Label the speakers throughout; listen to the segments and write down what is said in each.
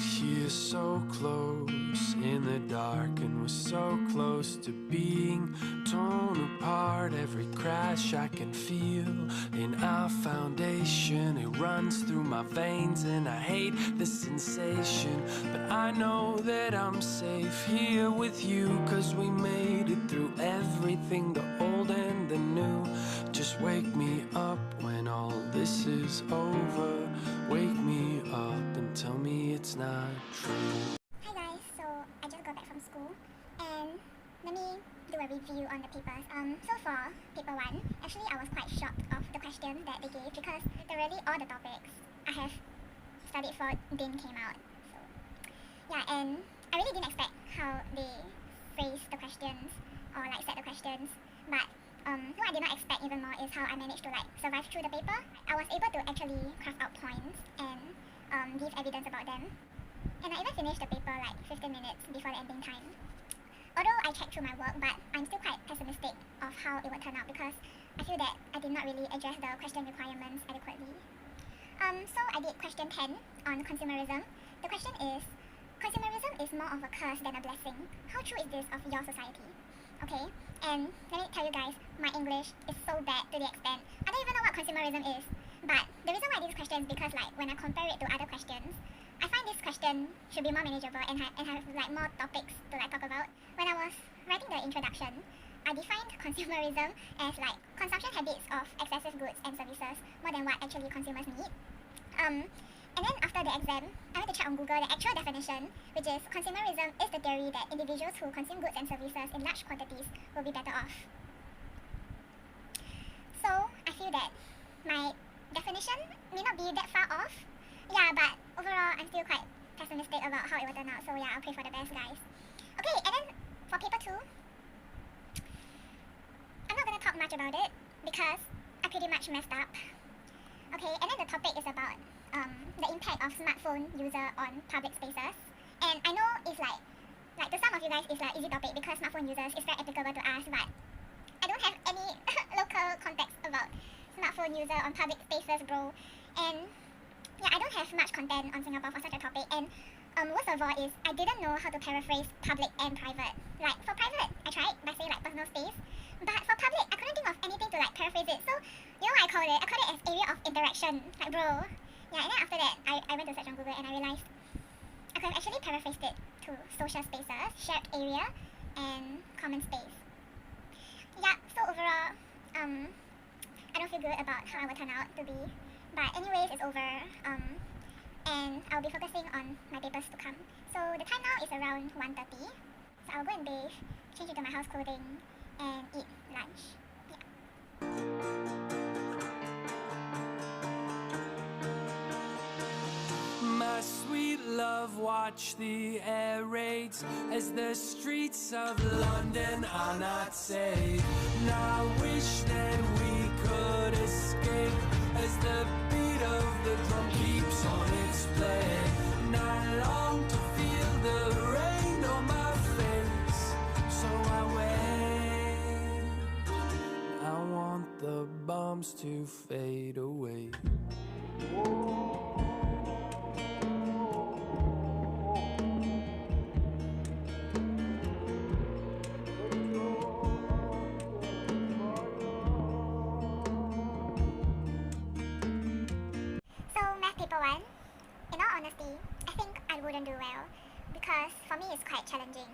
Speaker 1: here so close in the dark, and we're so close to being torn apart. Every crash I can feel in our foundation, it runs through my veins, and I hate the sensation, but I know that I'm safe here with you, 'cause we made it through everything, the old and the new. Just wake me up when all this is over. Wake me up and tell me it's not true.
Speaker 2: Hi guys, so I just got back from school and let me do a review on the papers. So for paper 1, actually I was quite shocked of the questions that they gave, because literally all the topics I have studied for didn't came out. So yeah, and I really didn't expect how they phrased the questions or like set the questions, but what I did not expect even more is how I managed to like survive through the paper. I was able to actually craft out points and give evidence about them. And I even finished the paper like 15 minutes before the ending time. Although I checked through my work, but I'm still quite pessimistic of how it would turn out, because I feel that I did not really address the question requirements adequately. So I did question 10 on consumerism. The question is, consumerism is more of a curse than a blessing. How true is this of your society? Okay, and let me tell you guys, my English is so bad to the extent I don't even know what consumerism is. But the reason why I did this question is because like when I compare it to other questions, I find this question should be more manageable and have like more topics to like talk about. When I was writing the introduction, I defined consumerism as like consumption habits of excessive goods and services more than what actually consumers need. And then after the exam, I went to check on Google the actual definition, which is consumerism is the theory that individuals who consume goods and services in large quantities will be better off. So I feel that my definition may not be that far off. Yeah, but overall I'm still quite pessimistic about how it will turn out. So yeah, I'll pray for the best, guys. Okay, and then for paper 2, I'm not gonna talk much about it because I pretty much messed up. Okay, and then the topic is about the impact of smartphone user on public spaces. And I know it's like to some of you guys it's like easy topic because smartphone users is very applicable to us, but I don't have any local context about smartphone user on public spaces, bro. And yeah, I don't have much content on Singapore for such a topic, and worst of all is I didn't know how to paraphrase public and private. Like for private, I tried by saying like personal space, but for public, I couldn't think of anything to like paraphrase it. So you know what I called it? I called it as area of interaction. Like bro. Yeah, and then after that, I went to search on Google and I realized I could have actually paraphrased it to social spaces, shared area, and common space. Yeah, so overall, I don't feel good about how I will turn out to be. But anyways, it's over. And I'll be focusing on my papers to come. So the time now is around 1:30. So I'll go and bathe, change into my house clothing, and eat lunch.
Speaker 1: My sweet love, watch the air raids as the streets of London are not safe. And I wish that we could escape as the beat of the drum keeps on its play. And I long to feel the rain on my face, so I wait. I want the bombs to fade away.
Speaker 2: Paper 1, in all honesty, I think I wouldn't do well, because for me it's quite challenging.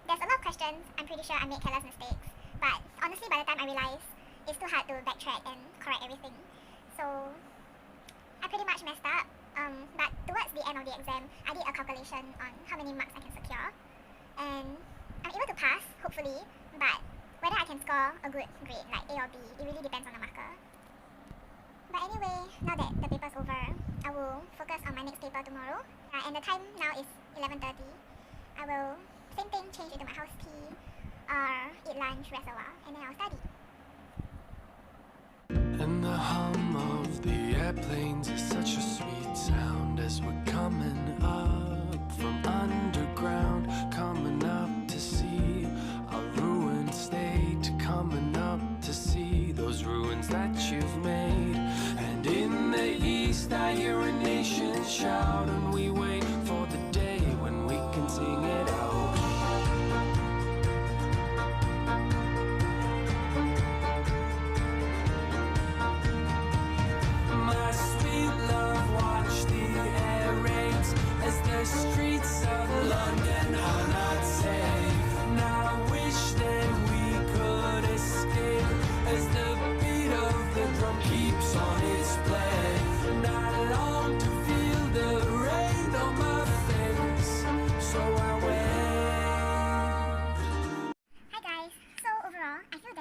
Speaker 2: There's a lot of questions I'm pretty sure I made careless mistakes, but honestly by the time I realized, it's too hard to backtrack and correct everything. So I pretty much messed up, but towards the end of the exam, I did a calculation on how many marks I can secure, and I'm able to pass, hopefully, but whether I can score a good grade like A or B, it really depends on the marker. But anyway, now that the paper's over, I will focus on my next paper tomorrow. And the time now is 11:30. I will, same thing, change into my house tea, eat lunch, rest a while, and then I'll study.
Speaker 1: And the hum of the airplanes is such a sweet sound as we're coming up from underground, coming up to see our ruined state, coming up to see those ruins that you've made. And in the east I hear a nation shout, and we wait for the day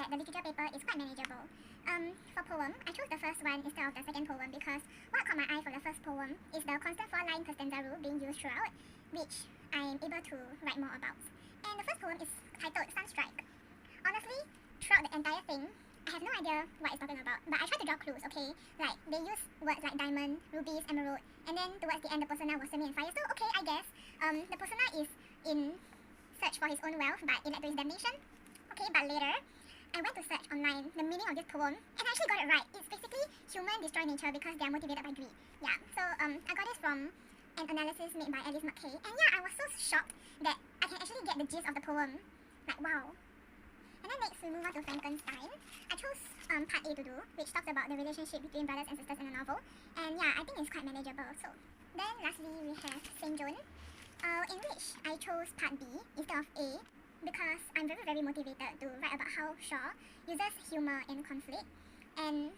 Speaker 2: that the literature paper is quite manageable. For poem, I chose the first one instead of the second poem because what caught my eye for the first poem is the constant 4-line per stanza rule being used throughout, which I am able to write more about. And the first poem is titled Sunstrike. Honestly, throughout the entire thing, I have no idea what it's talking about, but I tried to draw clues, okay? Like, they use words like diamond, rubies, emerald, and then towards the end the persona was swimming in fire, so okay, I guess. The persona is in search for his own wealth, but it led to his damnation. Okay, but later, I went to search online the meaning of this poem, and I actually got it right. It's basically human destroy nature because they are motivated by greed. Yeah, so I got this from an analysis made by Alice McKay, and yeah, I was so shocked that I can actually get the gist of the poem. Like, wow. And then next we move on to Frankenstein. I chose part A to do, which talks about the relationship between brothers and sisters in the novel. And yeah, I think it's quite manageable. So then lastly we have Saint John, in which I chose part B instead of A because I'm very motivated to write about how Shaw uses humor in conflict. And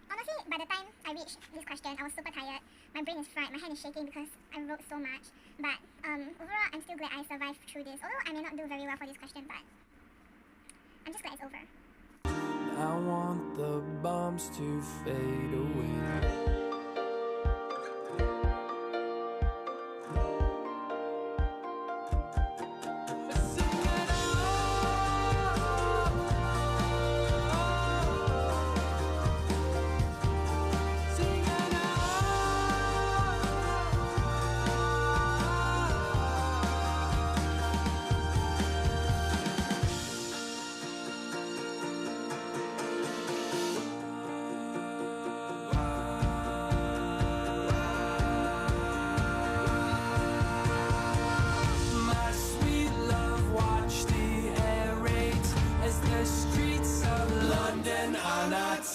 Speaker 2: honestly, by the time I reached this question, I was super tired. My brain is fried, my hand is shaking because I wrote so much. But overall, I'm still glad I survived through this. Although I may not do very well for this question, but I'm just glad it's over.
Speaker 1: I want the bombs to fade away.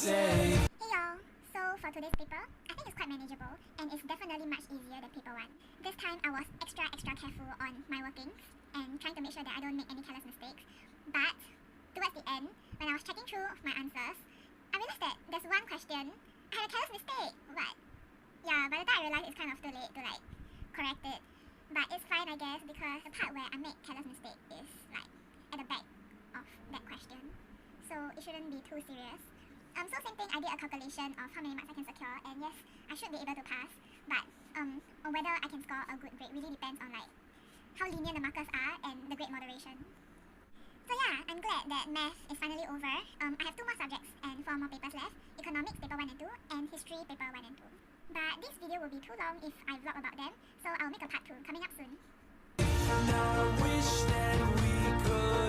Speaker 2: Hey y'all, so for today's paper, I think it's quite manageable and it's definitely much easier than paper 1. This time I was extra careful on my workings and trying to make sure that I don't make any careless mistakes. But towards the end, when I was checking through my answers, I realized that there's one question I had a careless mistake. But yeah, by the time I realized it's kind of too late to like correct it. But it's fine I guess because the part where I make careless mistake is like at the back of that question. So it shouldn't be too serious. So same thing, I did a calculation of how many marks I can secure, and yes, I should be able to pass, but on whether I can score a good grade really depends on like how lenient the markers are and the grade moderation. So yeah, I'm glad that math is finally over. I have 2 more subjects and 4 more papers left, economics paper 1 and 2, and history paper 1 and 2. But this video will be too long if I vlog about them, so I'll make a part 2 coming up soon.
Speaker 1: Now I wish that we could